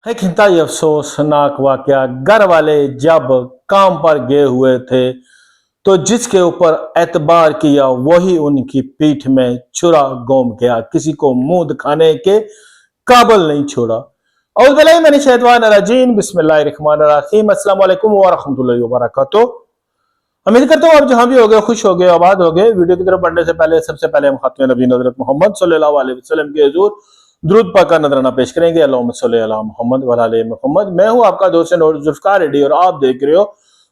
एक इंतहाई अफसोसनाक वाकया। घर वाले जब काम पर गए हुए थे तो जिसके ऊपर एतबार किया वही उनकी पीठ में छुरा घोंप गया, किसी को मुंह दिखाने के काबिल नहीं छोड़ा। और मैंने शैतान रजीम बिस्मिल्लाहिर्रहमानिर्रहीम अस्सलाम वालेकुम व रहमतुल्लाहि व बरकातुहू। उम्मीद करता हूँ आप जहां भी हो गए खुश हो गए, आबाद हो गए। वीडियो की तरफ बढ़ने से पहले सबसे पहले हम खातमे नबी हज़रत मोहम्मद सल्लल्लाहु अलैहि वसल्लम के हुजूर दुरूद पाक का नजराना पेश करेंगे। अल्लाहुम्मा सल्ली अला मोहम्मद व अला आले मोहम्मद। मैं हूं आपका दोस्त जुल्फकार रेड्डी और आप देख रहे हो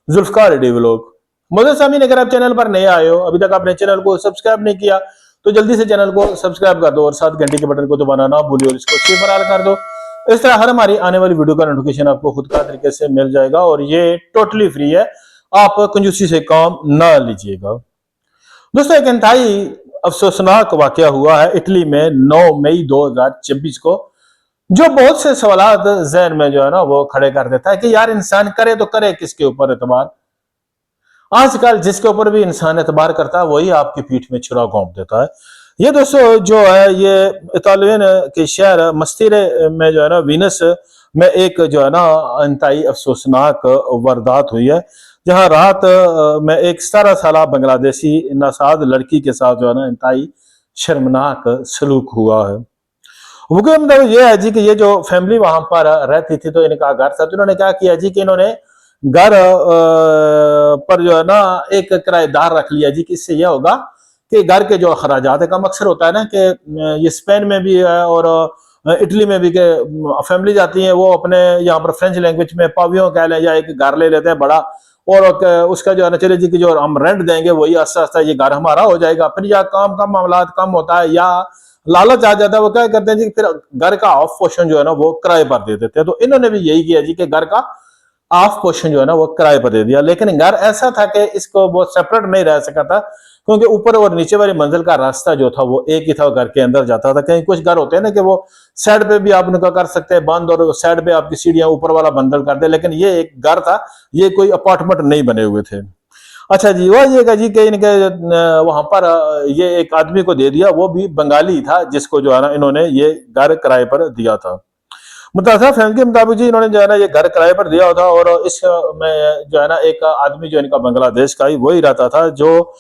जुल्फकार रेड्डी व्लॉग। मोहतरम सामीन, अगर आप चैनल पर नए आए हो, अभी तक आपने चैनल को सब्सक्राइब नहीं किया तो जल्दी से चैनल को सब्सक्राइब कर दो और साथ घंटे के बटन को दबाना ना भूलिए और इसको शेयर पर कर दो। इस तरह हर हमारी आने वाली वीडियो का नोटिफिकेशन आपको खुद का तरीके से मिल जाएगा और ये टोटली फ्री है, आप कंजूसी से काम ना लीजिएगा। दोस्तों, एक इंतहाई अफसोसनाक वाकया हुआ है इटली में 9 मई 2026 को, जो बहुत से सवालात जहन में जो है ना वो खड़े कर देता है कि यार इंसान करे तो करे किसके ऊपर एतबार। आजकल जिसके ऊपर भी इंसान एतबार करता है वही आपकी पीठ में छुरा घोंप देता है। ये दोस्तों जो है ये इतालियन के शहर मस्तीरे में जो है ना वीनस में एक जो है ना इंतहाई अफसोसनाक वारदात हुई है, जहां रात में एक 17 साल बांग्लादेशी नासाद लड़की के साथ जो है ना इंतहाई शर्मनाक सलूक हुआ है। हुक्म मतलब ये है जी कि ये जो फैमिली वहां पर रहती थी तो इनका घर था, तो इन्होंने क्या किया जी कि इन्होंने घर पर जो है ना एक किराएदार रख लिया जी कि इससे यह होगा कि घर के जो अखराजात है, कम अक्सर होता है ना कि ये स्पेन में भी है और इटली में भी के फैमिली जाती है, वो अपने यहाँ पर फ्रेंच लैंग्वेज में पावियों कह लें या एक घर ले लेते हैं बड़ा, और उसका जो है ना चले जी कि जो हम रेंट देंगे वही आस्ता आस्ता ये घर हमारा हो जाएगा। फिर या काम का मामला कम होता है या लालच आ जाता है, वो क्या करते हैं जी फिर घर का ऑफ पोर्शन जो है ना वो किराए पर दे देते हैं। तो इन्होंने भी यही किया जी कि घर का ऑफ पोर्शन जो है ना वो किराए पर दे दिया, लेकिन घर ऐसा था कि इसको वो सेपरेट नहीं रह सका था क्योंकि ऊपर और नीचे वाली मंजिल का रास्ता जो था वो एक ही था, घर के अंदर जाता था। कहीं कुछ घर होते हैं ना कि वो साइड पे भी आप उनका कर सकते हैं बंद और साइड पे आपकी सीढ़ियां ऊपर वाला बंदल कर दे, लेकिन ये एक घर था, ये कोई अपार्टमेंट नहीं बने हुए थे। अच्छा जी, वह ये जी कि इनके वहां पर ये एक आदमी को दे दिया, वो भी बंगाली था, जिसको जो है ना इन्होंने ये घर किराए पर दिया था। मुतासा फैमिली के मुताबिक जी इन्होंने जो है ना ये घर किराए पर दिया था और इसमें जो है ना एक आदमी जो इनका बांग्लादेश का ही वही रहता था, जो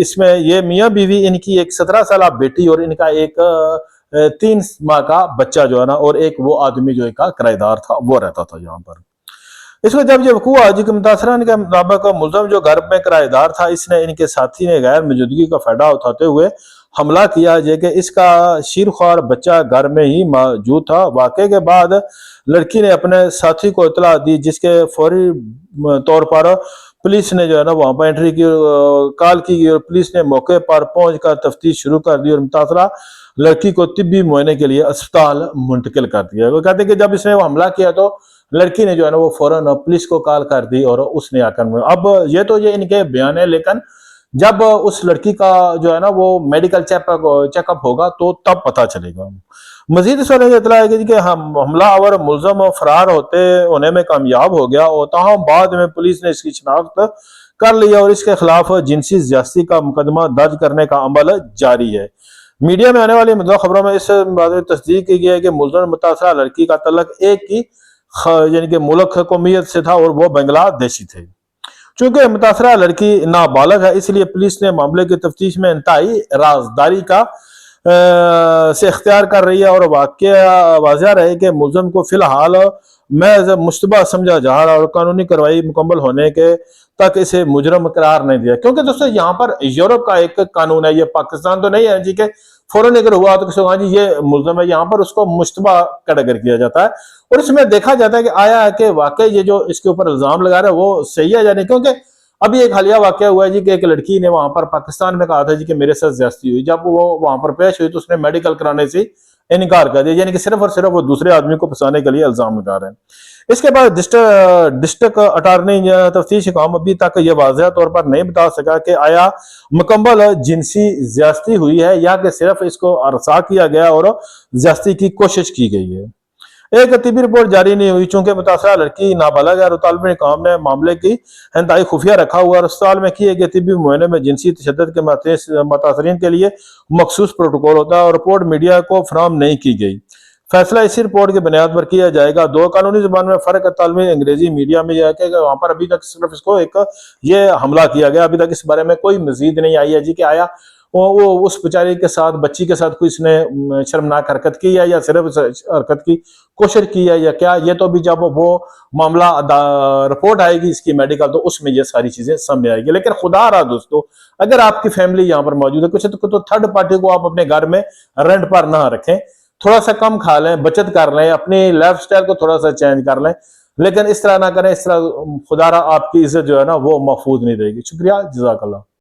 इसमें ये मियाँ बीवी, इनकी एक 17 साल बेटी और इनका एक 3 माह का बच्चा जो है ना, और एक वो आदमी जो एक किराएदार था वो रहता था यहाँ पर। इसमें जब हुआ जी के मुतासरा के मुताबिक मुलजम जो घर में किराएदार था, इसने इनके साथी ने गैर मौजूदगी का फायदा उठाते हुए हमला किया है कि इसका शीरख्वार बच्चा घर में ही मौजूद था। वाकये के बाद लड़की ने अपने साथी को इतला दी, जिसके फौरी तौर पर पुलिस ने जो है ना वहां पर एंट्री की, कॉल की और पुलिस ने मौके पर पहुंचकर तफ्तीश शुरू कर दी और मुतासरा लड़की को तिब्बी मुआयने के लिए अस्पताल मुंतकिल कर दिया। वो कहते हैं कि जब इसने वो हमला किया तो लड़की ने जो है ना वो फौरन पुलिस को कॉल कर दी और उसने आकर, अब ये तो ये इनके बयान है, लेकिन जब उस लड़की का जो है ना वो मेडिकल चेकअप होगा तो तब पता चलेगा। मजीद इस वाले इतला है कि हमलावर मुलजम फरार होने में कामयाब हो गया और ताहम बाद में पुलिस ने इसकी शिनाख्त कर लिया और इसके खिलाफ जिनसी ज्यादती का मुकदमा दर्ज करने का अमल जारी है। मीडिया में आने वाली खबरों में इस बात की तस्दीक की गई है कि मुलजम मुतासरा लड़की का तल्लक एक ही यानी कि मुल्क कौमियत से था और वो बांग्लादेशी थे। चूंकि मुतासरा लड़की नाबालग है, इसलिए पुलिस ने मामले की तफ्तीश में इंतहाई राजदारी का से इख्तियार कर रही है और वाकया वाज़ह रहे कि मुलजम को फिलहाल महज मुश्तबा समझा जा रहा और कानूनी कार्रवाई मुकम्मल होने के तक इसे मुजरम करार नहीं दिया। क्योंकि दोस्तों यहाँ पर यूरोप का एक कानून है, ये पाकिस्तान तो नहीं है जी के फौरन अगर हुआ तो किसी जी ये मुलजम है, यहाँ पर उसको मुश्तबा कैटेगरी किया जाता है और इसमें देखा जाता है कि आया है कि वाकई ये जो इसके ऊपर इल्जाम लगा रहा है वो सही है या नहीं। क्योंकि अभी एक हालिया वाकया हुआ है जी कि एक लड़की ने वहां पर पाकिस्तान में कहा था जी कि मेरे साथ ज्यादती हुई, जब वो वहां पर पेश हुई तो उसने मेडिकल कराने से इनकार कर दिया, यानी कि सिर्फ और सिर्फ वो दूसरे आदमी को फंसाने के लिए इल्जाम लगा रहे हैं। इसके बाद डिस्ट्रिक्ट अटारनी तफ्तीश काम अभी तक ये वाज़ह तौर पर नहीं बता सका कि आया मुकम्मल जिनसी ज्यादती हुई है या कि सिर्फ इसको अरसा किया गया और ज्यादती की कोशिश की गई है। एक तिबी रिपोर्ट जारी नहीं हुई चूंकि मुतासरा लड़की नाबालग है और तालिब काम ने मामले की इंतहाई खुफिया रखा हुआ और अस्पताल में किए गए तिबी मुआयने में जिनसी तशद्दुद के मुतासरीन के लिए मखसूस प्रोटोकॉल होता है और रिपोर्ट मीडिया को फराहम नहीं की गई। फैसला इसी रिपोर्ट की बुनियाद पर किया जाएगा। दो कानूनी जुबान में फर्क है, तालमे अंग्रेजी मीडिया में यह है कि वहां पर अभी तक सिर्फ इसको एक ये हमला किया गया, अभी तक इस बारे में कोई मजीद नहीं आई है जी कि आया वो उस बेचारी के साथ, बच्ची के साथ कोई इसने शर्मनाक हरकत की है या सिर्फ हरकत की कोशिश की है या क्या, ये तो अभी जब वो मामला रिपोर्ट आएगी इसकी मेडिकल तो उसमें ये सारी चीजें सामने आएगी। लेकिन खुदा रहा दोस्तों, अगर आपकी फैमिली यहाँ पर मौजूद है, कुछ तो थर्ड पार्टी को आप अपने घर में रेंट पर ना रखें, थोड़ा सा कम खा लें, बचत कर लें, अपनी लाइफ स्टाइल को थोड़ा सा चेंज कर लें, लेकिन इस तरह ना करें। इस तरह खुदा रहा आपकी इज्जत जो है ना वो महफूज नहीं रहेगी। शुक्रिया, जज़ाकल्लाह।